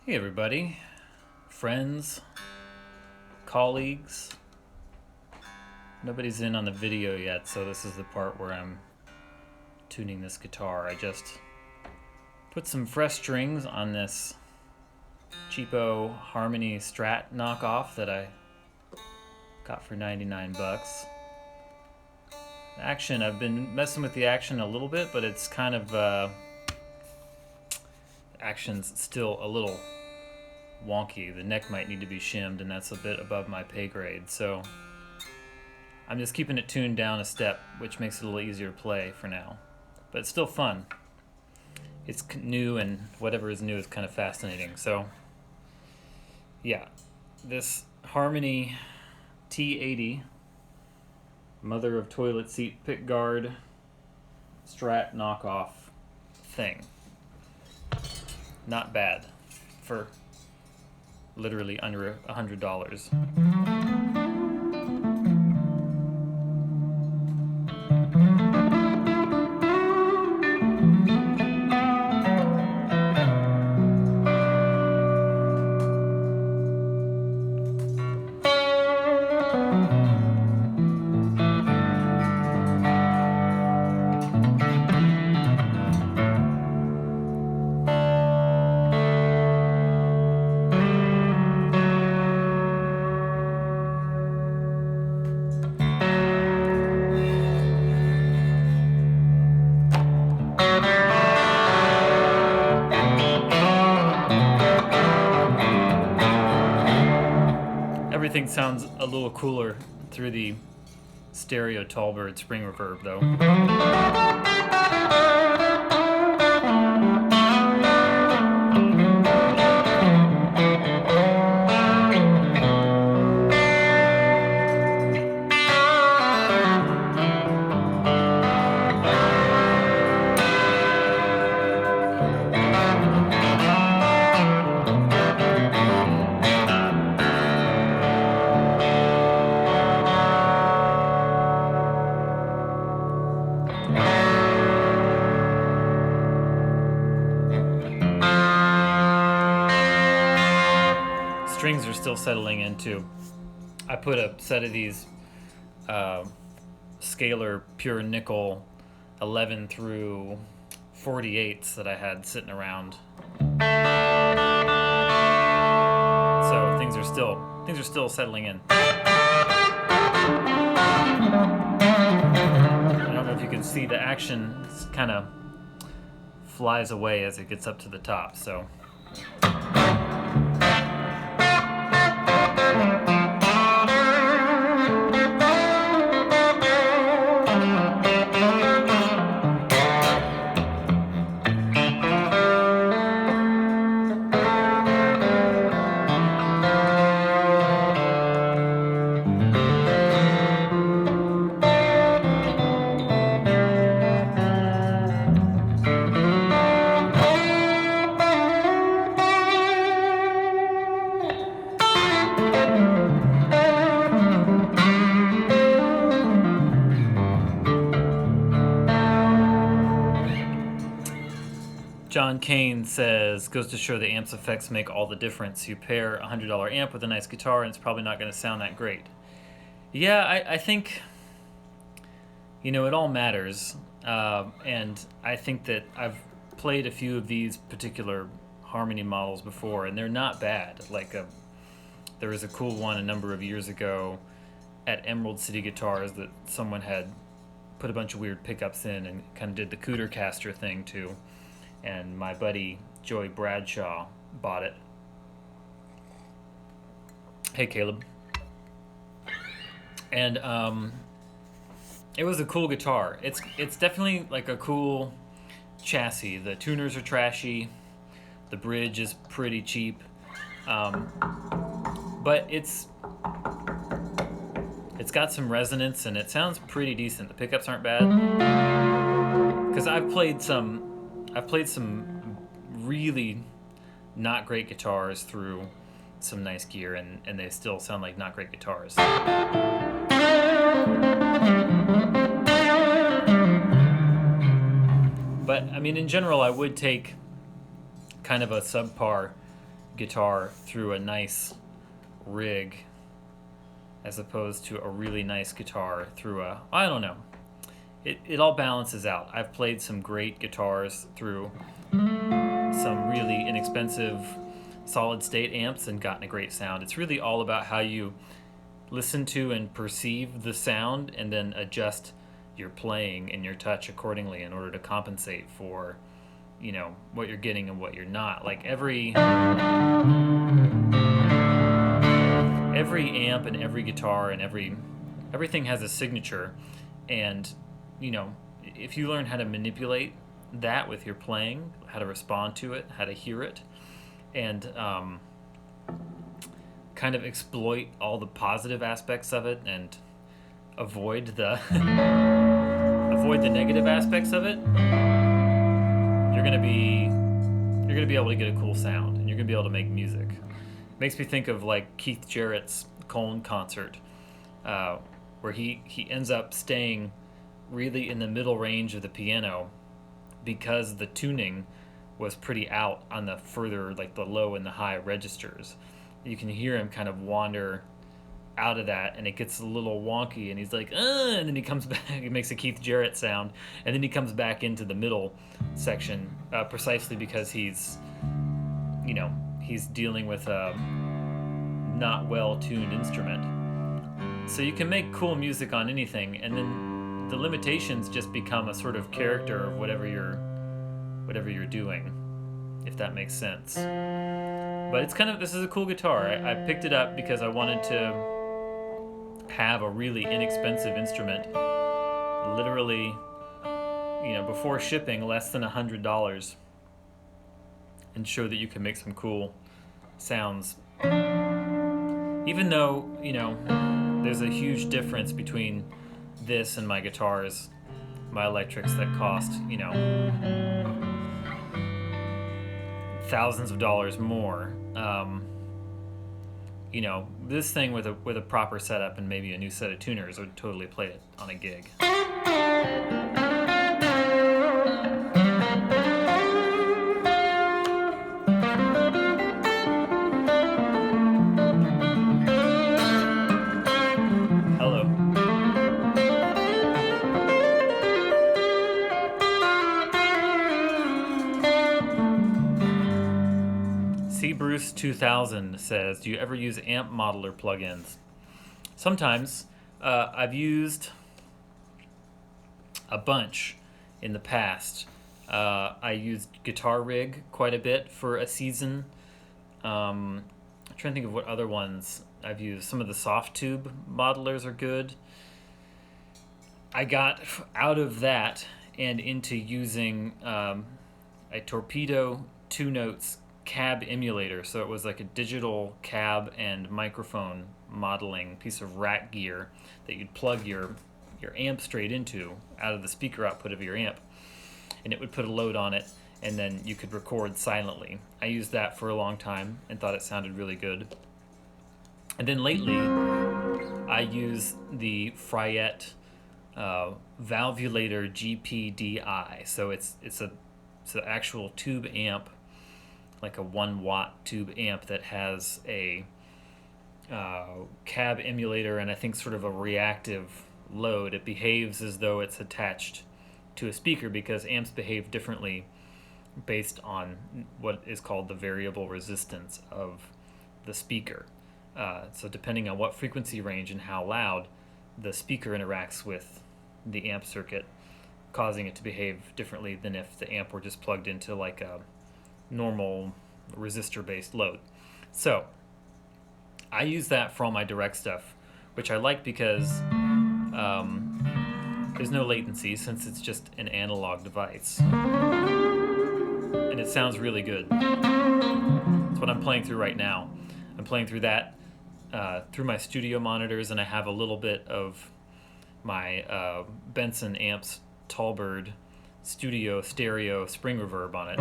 Hey everybody, friends, colleagues. Nobody's in on the video yet, so this is the part where I'm tuning this guitar. I just put some fresh strings on this cheapo Harmony Strat knockoff that I got for 99 bucks. Action, I've been messing with the action a little bit, but it's kind of action's still a little wonky. The neck might need to be shimmed, and that's a bit above my pay grade, so I'm just keeping it tuned down a step, which makes it a little easier to play for now. But it's still fun. It's new, and whatever is new is kind of fascinating. So yeah, this Harmony T80 mother of toilet seat pickguard Strat knockoff thing. Not bad for literally under $100. Everything sounds a little cooler through the stereo Tallbird spring reverb, though. Strings are still settling in too. I put a set of these Scalar pure nickel 11 through 48s that I had sitting around. So things are still settling in. I don't know if you can see the action kind of flies away as it gets up to the top, so John Kane says, goes to show the amp's effects make all the difference. You pair a $100 amp with a nice guitar and it's probably not going to sound that great. Yeah, I think, it all matters. And I think that I've played a few of these particular Harmony models before, and they're not bad. There was a cool one a number of years ago at Emerald City Guitars that someone had put a bunch of weird pickups in and kind of did the Cooter Caster thing too. And my buddy Joey Bradshaw bought it. Hey, Caleb. And it was a cool guitar. It's definitely like a cool chassis. The tuners are trashy. The bridge is pretty cheap. But it's got some resonance and it sounds pretty decent. The pickups aren't bad. Because I've played some really not great guitars through some nice gear, and they still sound like not great guitars. But I mean, in general, I would take kind of a subpar guitar through a nice rig as opposed to a really nice guitar through a, I don't know. It all balances out. I've played some great guitars through some really inexpensive solid state amps and gotten a great sound. It's really all about how you listen to and perceive the sound and then adjust your playing and your touch accordingly in order to compensate for, you know, what you're getting and what you're not. Like every amp and every guitar and everything has a signature, and you know, if you learn how to manipulate that with your playing, how to respond to it, how to hear it, and kind of exploit all the positive aspects of it and avoid the avoid the negative aspects of it, you're gonna be able to get a cool sound and you're gonna be able to make music. Makes me think of like Keith Jarrett's Cone concert, where he ends up staying really in the middle range of the piano because the tuning was pretty out on the further, like the low and the high registers. You can hear him kind of wander out of that, and it gets a little wonky, and he's like, and then he comes back, he makes a Keith Jarrett sound, and then he comes back into the middle section, precisely because he's dealing with a not well-tuned instrument. So you can make cool music on anything, and then the limitations just become a sort of character of whatever you're doing, if that makes sense. But this is a cool guitar. I picked it up because I wanted to have a really inexpensive instrument, literally, before shipping, less than $100, and show that you can make some cool sounds. Even though, there's a huge difference between this and my guitars, my electrics that cost, thousands of dollars more. This thing with a proper setup and maybe a new set of tuners would totally play it on a gig. Hello. Bruce 2000 says, do you ever use amp modeler plugins? Sometimes. I've used a bunch in the past. I used Guitar Rig quite a bit for a season. I'm trying to think of what other ones I've used. Some of the Softube modelers are good. I got out of that and into using a Torpedo 2 Notes cab emulator. So it was like a digital cab and microphone modeling piece of rack gear that you'd plug your amp straight into out of the speaker output of your amp, and it would put a load on it, and then you could record silently. I used that for a long time and thought it sounded really good. And then lately I use the Fryette Valvulator GPDI. So it's an actual tube amp, like a 1 watt tube amp that has a cab emulator and I think sort of a reactive load. It behaves as though it's attached to a speaker because amps behave differently based on what is called the variable resistance of the speaker. So depending on what frequency range and how loud, the speaker interacts with the amp circuit, causing it to behave differently than if the amp were just plugged into like a normal resistor-based load. So I use that for all my direct stuff, which I like because there's no latency since it's just an analog device, and it sounds really good. That's what I'm playing through right now. I'm playing through that through my studio monitors, and I have a little bit of my Benson Amps Tallbird Studio Stereo Spring Reverb on it,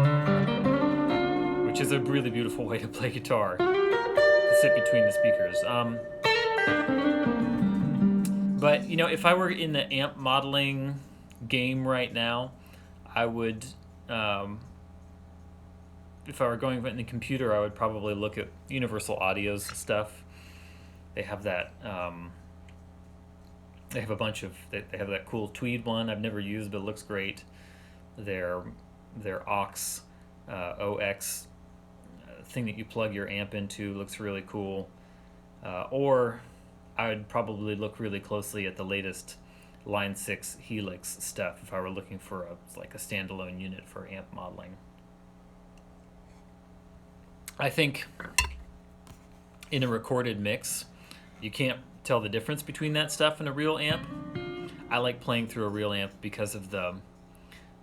which is a really beautiful way to play guitar, to sit between the speakers. But, if I were in the amp modeling game right now, I would if I were going in the computer, I would probably look at Universal Audio's stuff. They have that. They have a bunch of. They have that cool Tweed one I've never used, but it looks great. Their OX thing that you plug your amp into looks really cool. Or I would probably look really closely at the latest Line 6 Helix stuff if I were looking for a standalone unit for amp modeling. I think in a recorded mix, you can't tell the difference between that stuff and a real amp. I like playing through a real amp because of the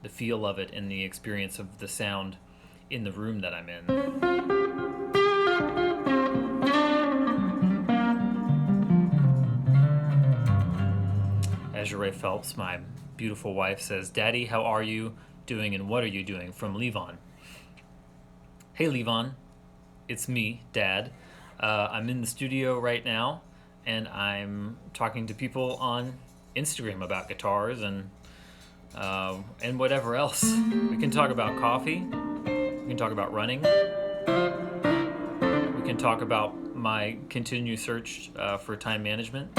feel of it and the experience of the sound in the room that I'm in. Azure Phelps, my beautiful wife, says, "Daddy, how are you doing and what are you doing?" From Levon. Hey Levon, it's me, Dad. I'm in the studio right now and I'm talking to people on Instagram about guitars and whatever else. We can talk about coffee. We can talk about running. We can talk about my continued search for time management.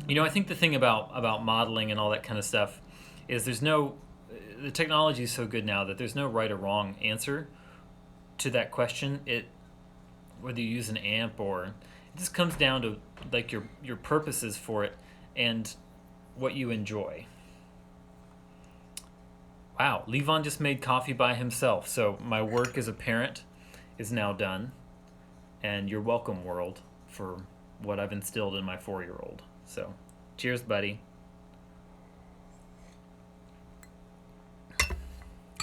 You know, I think the thing about modeling and all that kind of stuff is the technology is so good now that there's no right or wrong answer to that question. Whether you use an amp or it just comes down to like your purposes for it and what you enjoy. Wow, Levon just made coffee by himself, so my work as a parent is now done, and you're welcome, world, for what I've instilled in my 4-year-old. So, cheers, buddy.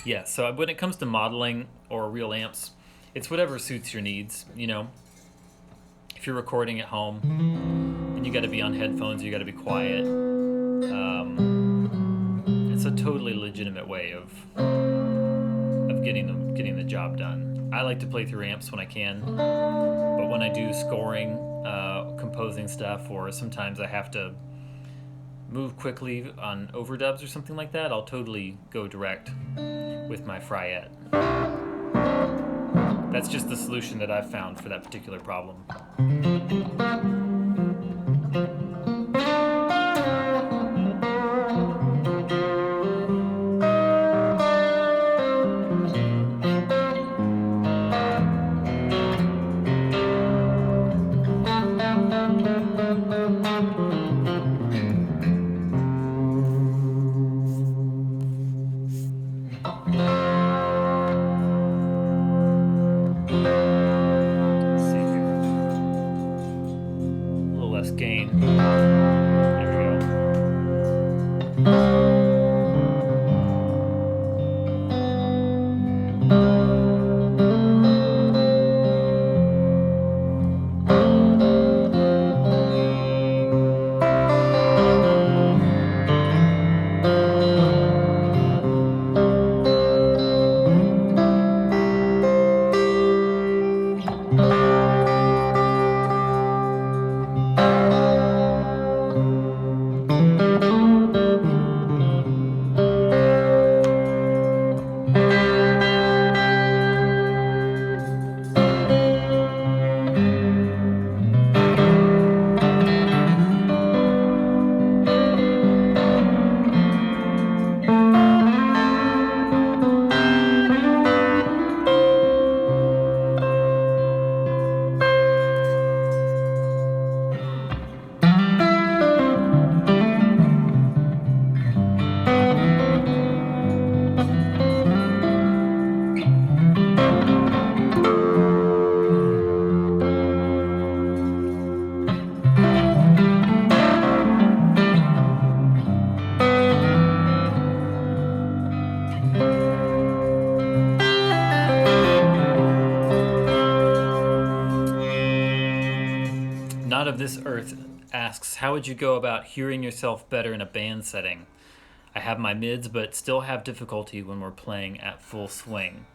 Yeah, so when it comes to modeling or real amps, it's whatever suits your needs, you know. If you're recording at home and you got to be on headphones, you got to be quiet. It's a totally legitimate way of getting the job done. I like to play through amps when I can, but when I do scoring, composing stuff, or sometimes I have to move quickly on overdubs or something like that, I'll totally go direct with my Fryette. That's just the solution that I've found for that particular problem. Not of This Earth asks, how would you go about hearing yourself better in a band setting? I have my mids, but still have difficulty when we're playing at full swing.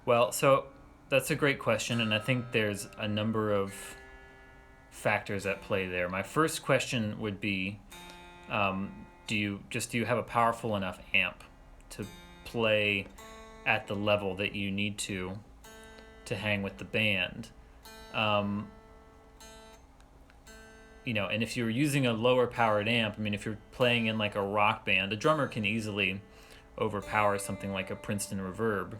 Well, so that's a great question, and I think there's a number of factors at play there. My first question would be, Do you have a powerful enough amp to play at the level that you need to hang with the band? Um, and if you're using a lower powered amp, I mean, if you're playing in like a rock band, a drummer can easily overpower something like a Princeton Reverb,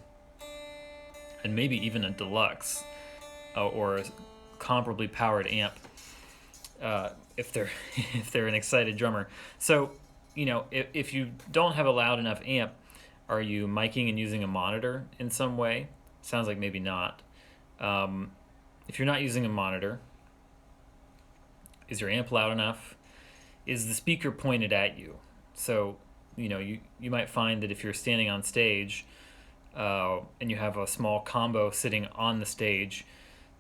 and maybe even a Deluxe, or a comparably powered amp, if they're if they're an excited drummer. So, if you don't have a loud enough amp, are you miking and using a monitor in some way? Sounds like maybe not. If you're not using a monitor, is your amp loud enough? Is the speaker pointed at you? So, you might find that if you're standing on stage, and you have a small combo sitting on the stage,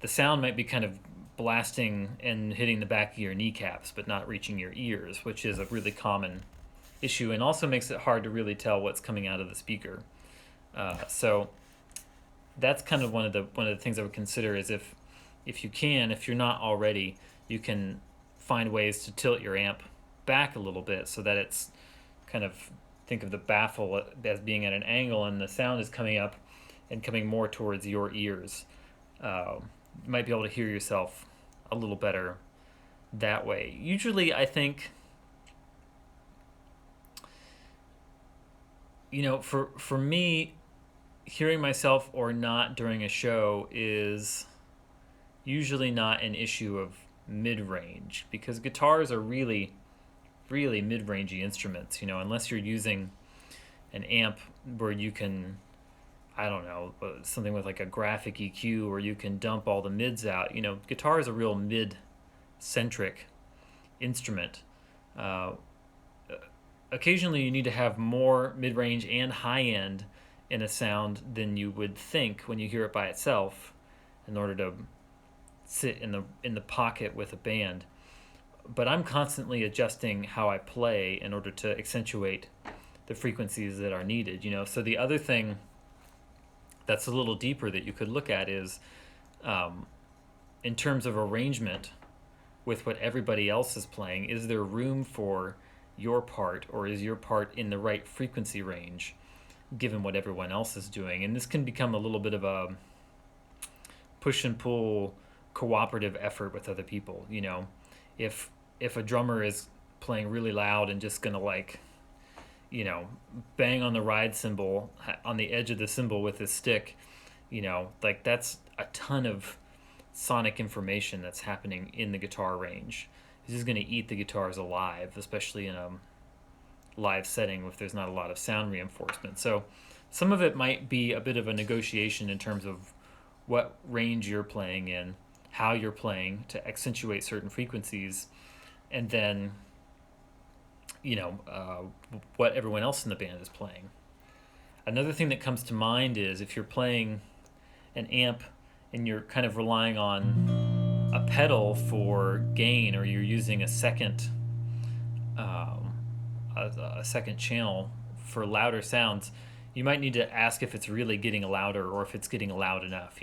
the sound might be kind of blasting and hitting the back of your kneecaps, but not reaching your ears, which is a really common issue, and also makes it hard to really tell what's coming out of the speaker. So that's kind of one of the things I would consider is if you're not already, you can find ways to tilt your amp back a little bit so that it's kind of, think of the baffle as being at an angle and the sound is coming up and coming more towards your ears. You might be able to hear yourself a little better that way. Usually, I think, for me, hearing myself or not during a show is usually not an issue of mid-range, because guitars are really, really mid-rangey instruments, unless you're using an amp where you can, I don't know, something with like a graphic EQ where you can dump all the mids out. Guitar is a real mid-centric instrument. Occasionally you need to have more mid-range and high-end in a sound than you would think when you hear it by itself in order to sit in the pocket with a band. But I'm constantly adjusting how I play in order to accentuate the frequencies that are needed. So the other thing that's a little deeper that you could look at is, in terms of arrangement with what everybody else is playing, is there room for your part, or is your part in the right frequency range given what everyone else is doing? And this can become a little bit of a push and pull cooperative effort with other people. If a drummer is playing really loud and just gonna bang on the ride cymbal on the edge of the cymbal with his stick, that's a ton of sonic information that's happening in the guitar range. He's just gonna eat the guitars alive, especially in a live setting if there's not a lot of sound reinforcement. So some of it might be a bit of a negotiation in terms of what range you're playing in, how you're playing to accentuate certain frequencies, and then what everyone else in the band is playing. Another thing that comes to mind is if you're playing an amp and you're kind of relying on a pedal for gain, or you're using a second channel for louder sounds, you might need to ask if it's really getting louder or if it's getting loud enough.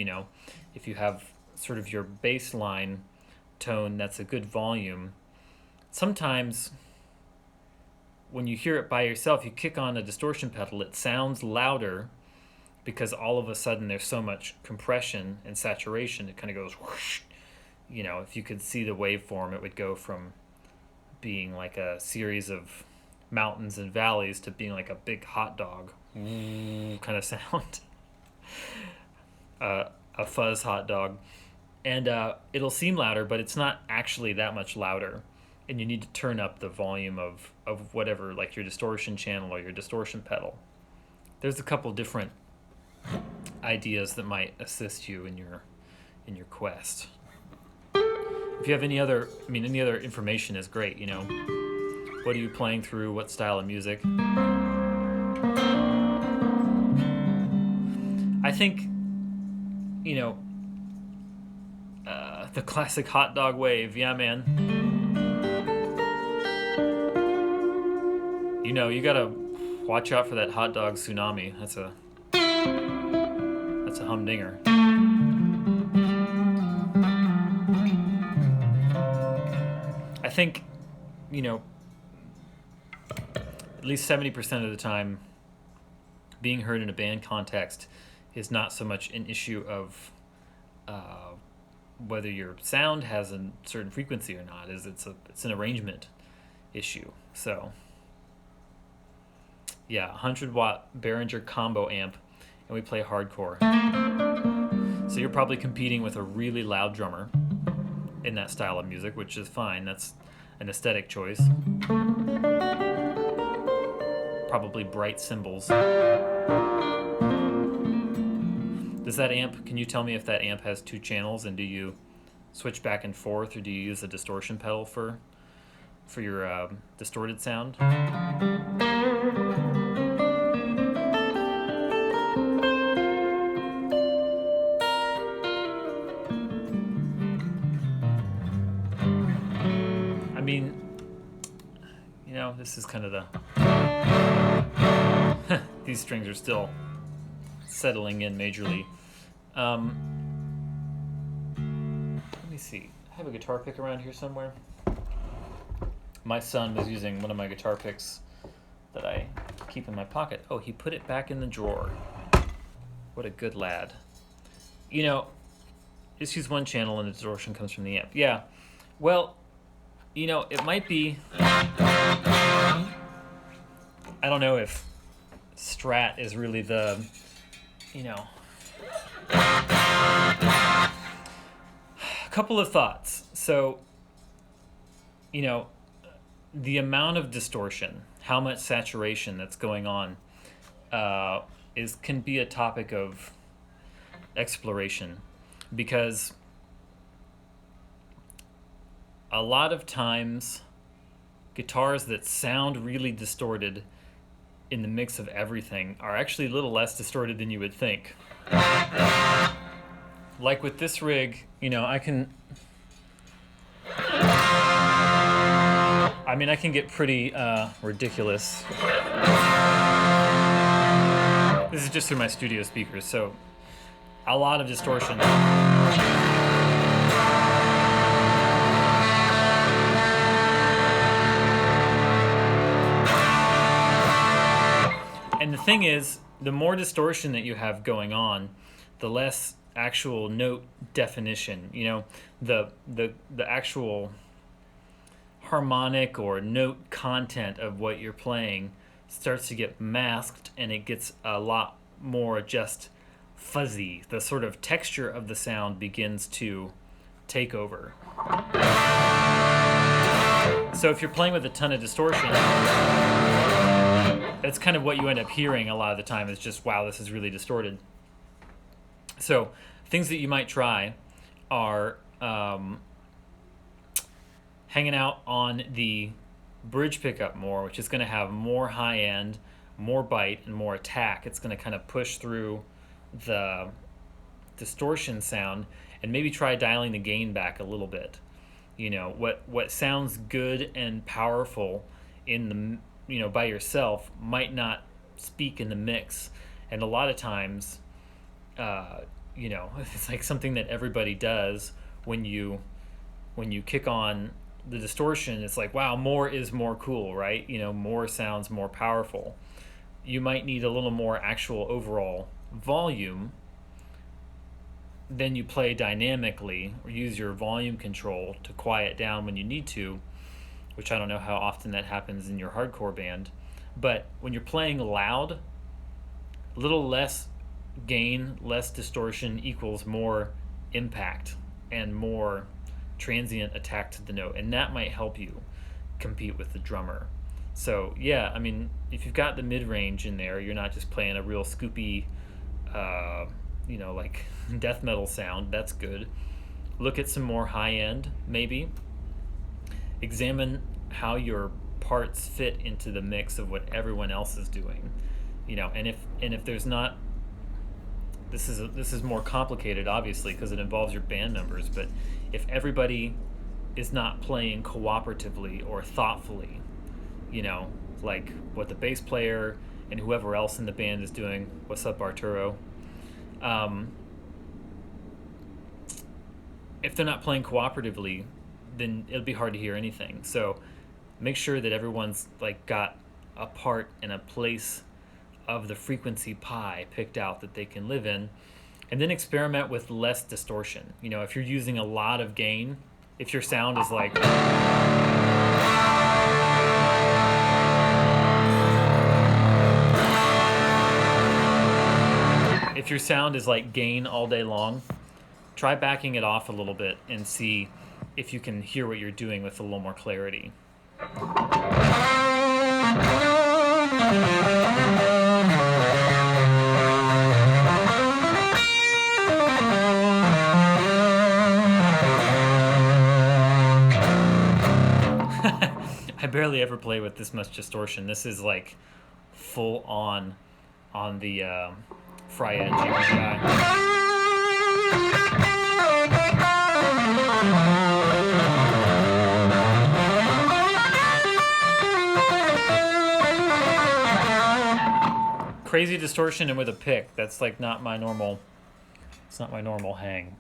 If you have sort of your baseline tone that's a good volume, sometimes when you hear it by yourself, you kick on a distortion pedal, it sounds louder because all of a sudden there's so much compression and saturation. It kind of goes whoosh. If you could see the waveform, it would go from being like a series of mountains and valleys to being like a big hot dog kind of sound. A fuzz hot dog. And it'll seem louder, but it's not actually that much louder. And you need to turn up the volume of whatever, like your distortion channel or your distortion pedal. There's a couple different ideas that might assist you in your quest. If you have any other information is great. What are you playing through? What style of music? I think, the classic hot dog wave. Yeah, man. You gotta watch out for that hot dog tsunami. That's a humdinger. I think, least 70% of the time, being heard in a band context is not so much an issue of whether your sound has a certain frequency or not. It's an arrangement issue. So yeah, 100-watt Behringer combo amp, and we play hardcore. So you're probably competing with a really loud drummer in that style of music, which is fine. That's an aesthetic choice. Probably bright cymbals. Does that amp, can you tell me if that amp has 2 channels, and do you switch back and forth, or do you use a distortion pedal for your distorted sound? I mean, you know, this is kind of the these strings are still settling in majorly. Let me see. I have a guitar pick around here somewhere. My son was using one of my guitar picks that I keep in my pocket. Oh, he put it back in the drawer. What a good lad. You know, just use one channel and the distortion comes from the amp. Yeah. Well, you know, it might be... I don't know if Strat is really the, you know... A couple of thoughts. So, you know, the amount of distortion, how much saturation that's going on, can be a topic of exploration, because a lot of times guitars that sound really distorted in the mix of everything are actually a little less distorted than you would think. Like with this rig, you know, I can get pretty ridiculous. This is just through my studio speakers, so a lot of distortion. And the thing is, the more distortion that you have going on, the less actual note definition. You know, the actual harmonic or note content of what you're playing starts to get masked, and it gets a lot more just fuzzy. The sort of texture of the sound begins to take over. So if you're playing with a ton of distortion, that's kind of what you end up hearing a lot of the time, is just, wow, this is really distorted. So things that you might try are hanging out on the bridge pickup more, which is going to have more high end, more bite, and more attack. It's going to kind of push through the distortion sound, and maybe try dialing the gain back a little bit. You know, what sounds good and powerful in the, you know, by yourself might not speak in the mix. And a lot of times, you know, it's like something that everybody does when you kick on the distortion. It's like, wow, more is more cool, right? You know, more sounds more powerful. You might need a little more actual overall volume. Then you play dynamically, or use your volume control to quiet down when you need to, which I don't know how often that happens in your hardcore band. But when you're playing loud, a little less gain, less distortion equals more impact and more transient attack to the note, and that might help you compete with the drummer. So yeah, I mean, if you've got the mid-range in there, you're not just playing a real scoopy, you know, like death metal sound. That's good. Look at some more high end, maybe. Examine how your parts fit into the mix of what everyone else is doing. You know, and if there's not, this is more complicated, obviously, because it involves your band members. But if everybody is not playing cooperatively or thoughtfully, you know, like what the bass player and whoever else in the band is doing. What's up, Arturo? If they're not playing cooperatively, then it'll be hard to hear anything. So make sure that everyone's like got a part and a place of the frequency pi picked out that they can live in, and then experiment with less distortion. You know, if you're using a lot of gain, if your sound is like if your sound is like gain all day long, try backing it off a little bit and see if you can hear what you're doing with a little more clarity. I barely ever play with this much distortion. This is like full on the Fryette GPI. Crazy distortion and with a pick. That's like not my normal. It's not my normal hang.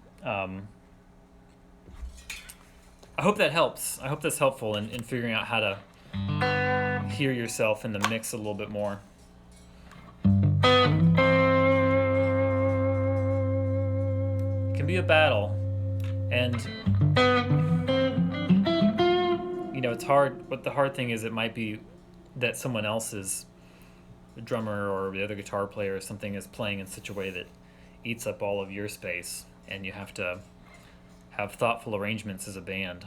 I hope that helps. I hope that's helpful in figuring out how to hear yourself in the mix a little bit more. It can be a battle, and you know, it's hard. But the hard thing is, it might be that someone else's drummer or the other guitar player or something is playing in such a way that eats up all of your space, and you have to have thoughtful arrangements as a band.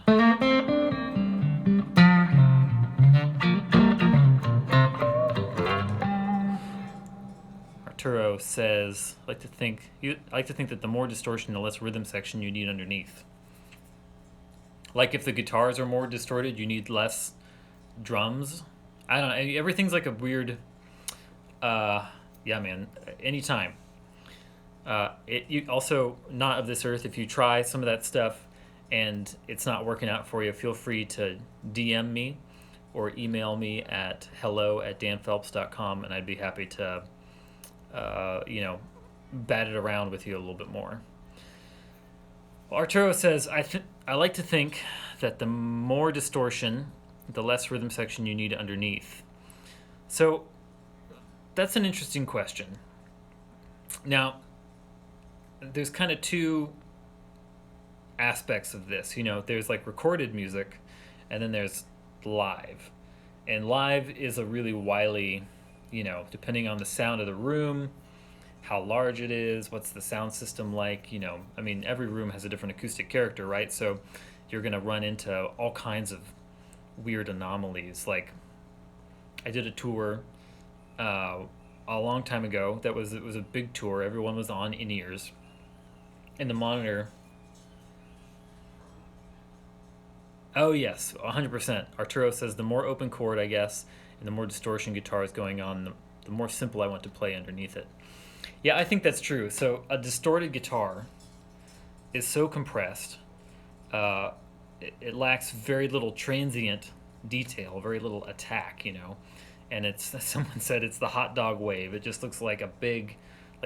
Arturo says, I like to think that the more distortion, the less rhythm section you need underneath. Like if the guitars are more distorted, you need less drums. I don't know. Everything's like a weird. Yeah, man. Anytime. You also not of this earth. If you try some of that stuff and it's not working out for you, feel free to DM me or email me at hello@danphelps.com, and I'd be happy to bat it around with you a little bit more. Well, Arturo says, I like to think that the more distortion, the less rhythm section you need underneath. So that's an interesting question. Now, there's kind of two aspects of this. You know, there's like recorded music, and then there's live. And live is a really wily, depending on the sound of the room, how large it is, what's the sound system like, I mean, every room has a different acoustic character, right? So you're going to run into all kinds of weird anomalies. Like, I did a tour a long time ago. It was a big tour. Everyone was on in-ears. And the monitor... Oh, yes, 100%. Arturo says the more open chord, I guess, and the more distortion guitar is going on, the more simple I want to play underneath it. Yeah, I think that's true. So a distorted guitar is so compressed. It lacks very little transient detail, very little attack, And it's, someone said, it's the hot dog wave. It just looks like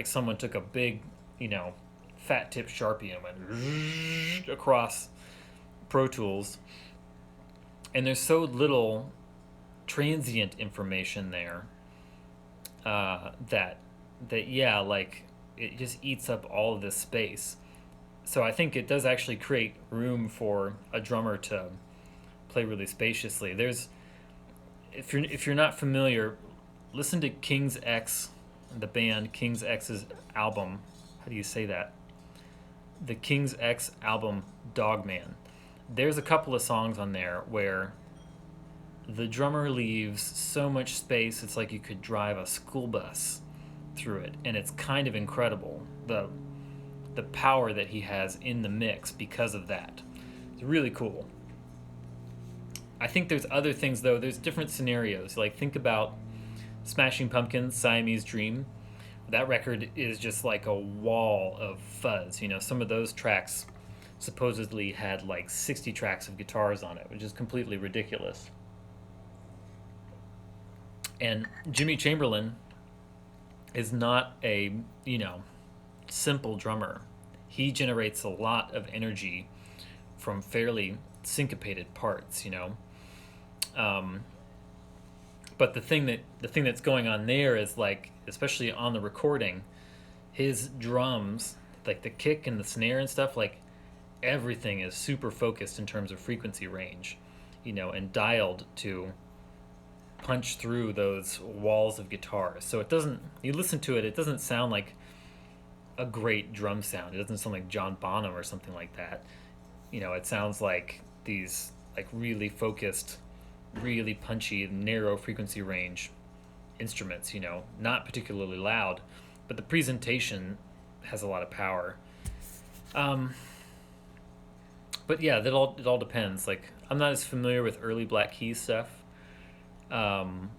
someone took a big, fat tip Sharpie and went across Pro Tools. And there's so little transient information there that yeah, like it just eats up all of this space. So I think it does actually create room for a drummer to play really spaciously. If you're not familiar, listen to King's X, the band King's X's album. How do you say that? The King's X album, Dogman. There's a couple of songs on there where the drummer leaves so much space, it's like you could drive a school bus through it, and it's kind of incredible, the power that he has in the mix because of that. It's really cool. I think there's other things, though. There's different scenarios. Like, think about Smashing Pumpkins' Siamese Dream. That record is just like a wall of fuzz. Some of those tracks supposedly had like 60 tracks of guitars on it, which is completely ridiculous. And Jimmy Chamberlin is not a, simple drummer. He generates a lot of energy from fairly syncopated parts, But But the thing that's going on there is like, especially on the recording, his drums, like the kick and the snare and stuff, like everything is super focused in terms of frequency range, and dialed to punch through those walls of guitars. So it doesn't, you listen to it, it doesn't sound like a great drum sound. It doesn't sound like John Bonham or something like that. It sounds like these like really focused, really punchy, narrow frequency range instruments, not particularly loud, but the presentation has a lot of power. Um, but yeah, that all it all depends. Like I'm not as familiar with early Black Keys stuff. Um,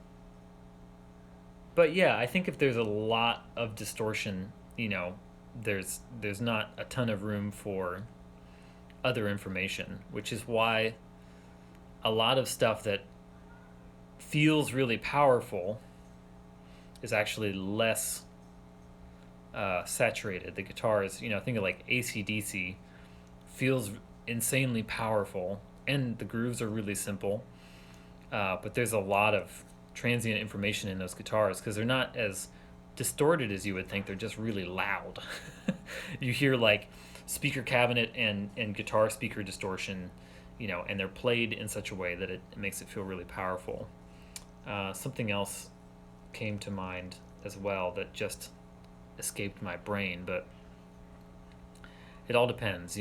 but yeah, I think if there's a lot of distortion, there's not a ton of room for other information, which is why a lot of stuff that feels really powerful is actually less saturated. The guitars, think of like AC/DC, feels insanely powerful, and the grooves are really simple. But there's a lot of transient information in those guitars because they're not as distorted as you would think. They're just really loud. You hear like speaker cabinet and guitar speaker distortion, and they're played in such a way that it makes it feel really powerful. Something else came to mind as well that just escaped my brain, but it all depends.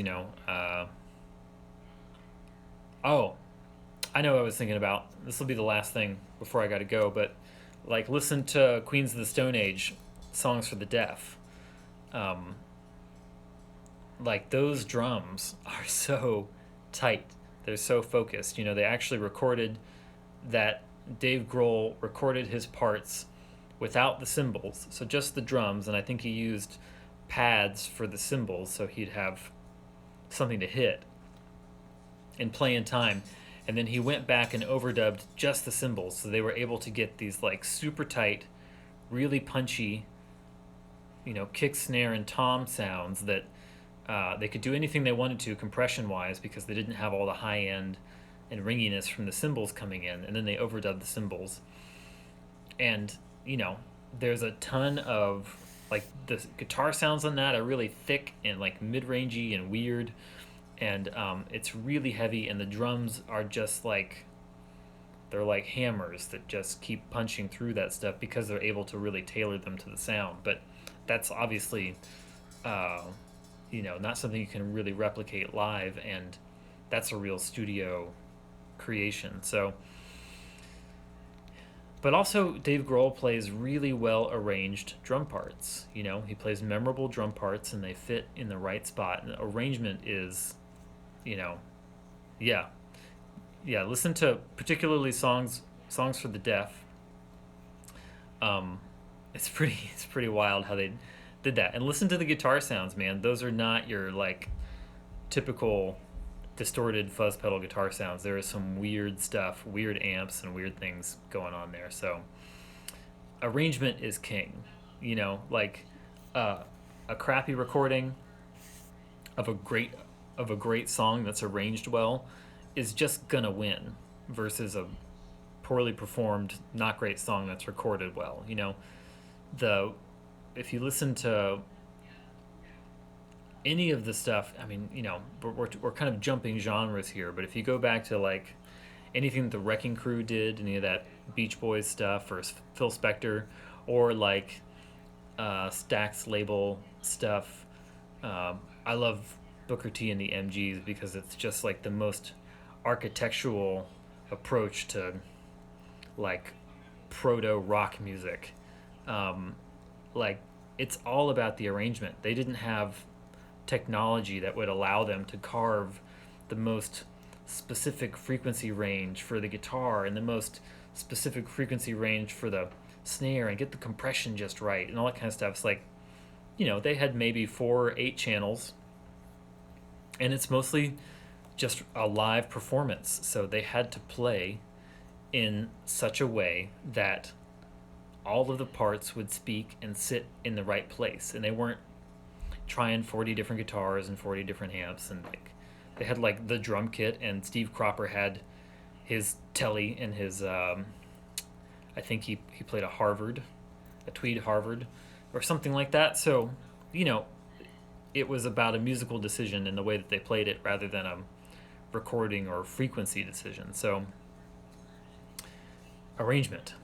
Oh, I know what I was thinking about. This will be the last thing before I got to go, but like listen to Queens of the Stone Age songs for the deaf. Um, like those drums are so tight. They're so focused. They actually recorded that. Dave Grohl recorded his parts without the cymbals, so just the drums, and I think he used pads for the cymbals so he'd have something to hit and play in time. And then he went back and overdubbed just the cymbals, so they were able to get these like super tight, really punchy, kick, snare, and tom sounds that they could do anything they wanted to compression wise because they didn't have all the high end and ringiness from the cymbals coming in, and then they overdubbed the cymbals. And there's a ton of like the guitar sounds on that are really thick and like mid-rangey and weird, and it's really heavy, and the drums are just like they're like hammers that just keep punching through that stuff because they're able to really tailor them to the sound. But that's obviously not something you can really replicate live, and that's a real studio creation. So, but also Dave Grohl plays really well arranged drum parts. He plays memorable drum parts, and they fit in the right spot. And the arrangement is, yeah, yeah. Listen to particularly songs for the deaf. It's pretty wild how they did that. And listen to the guitar sounds, man. Those are not your like typical distorted fuzz pedal guitar sounds. There is some weird stuff, weird amps and weird things going on there. So arrangement is king. Like a crappy recording of a great song that's arranged well is just gonna win versus a poorly performed, not great song that's recorded well. The if you listen to any of the stuff, I mean, we're kind of jumping genres here, but if you go back to like anything that the Wrecking Crew did, any of that Beach Boys stuff, or Phil Spector, or like Stax label stuff, I love Booker T and the MGs because it's just like the most architectural approach to like proto rock music. Like it's all about the arrangement. They didn't have technology that would allow them to carve the most specific frequency range for the guitar and the most specific frequency range for the snare and get the compression just right and all that kind of stuff. It's like, they had maybe 4 or 8 channels, and it's mostly just a live performance. So they had to play in such a way that all of the parts would speak and sit in the right place, and they weren't trying 40 different guitars and 40 different amps, and like they had like the drum kit, and Steve Cropper had his telly and his I think he played a Tweed Harvard, or something like that. So, you know, it was about a musical decision in the way that they played it rather than a recording or frequency decision. So, arrangement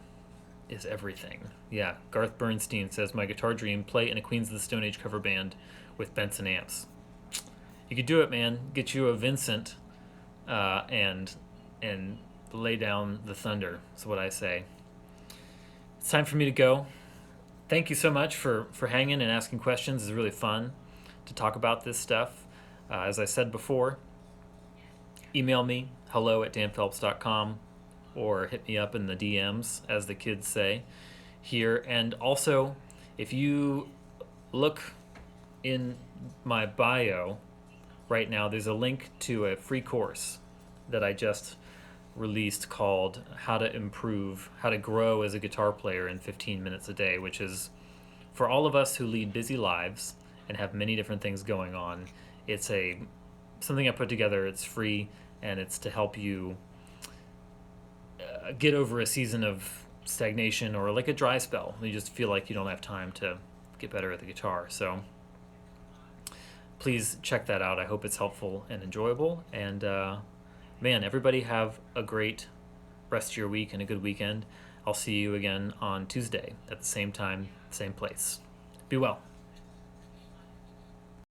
is everything. Yeah, Garth Bernstein says, my guitar dream, play in a Queens of the Stone Age cover band with Benson amps. You could do it, man. Get you a Vincent, and lay down the thunder, is what I say. It's time for me to go. Thank you so much for hanging and asking questions. It's really fun to talk about this stuff. As I said before, email me, hello@danphelps.com, or hit me up in the DMs, as the kids say here. And also, if you look in my bio right now, there's a link to a free course that I just released called How to Grow as a Guitar Player in 15 Minutes a Day, which is for all of us who lead busy lives and have many different things going on. It's something I put together. It's free, and it's to help you get over a season of stagnation or like a dry spell. You just feel like you don't have time to get better at the guitar. So please check that out. I hope it's helpful and enjoyable. And man, everybody have a great rest of your week and a good weekend. I'll see you again on Tuesday at the same time, same place. Be well.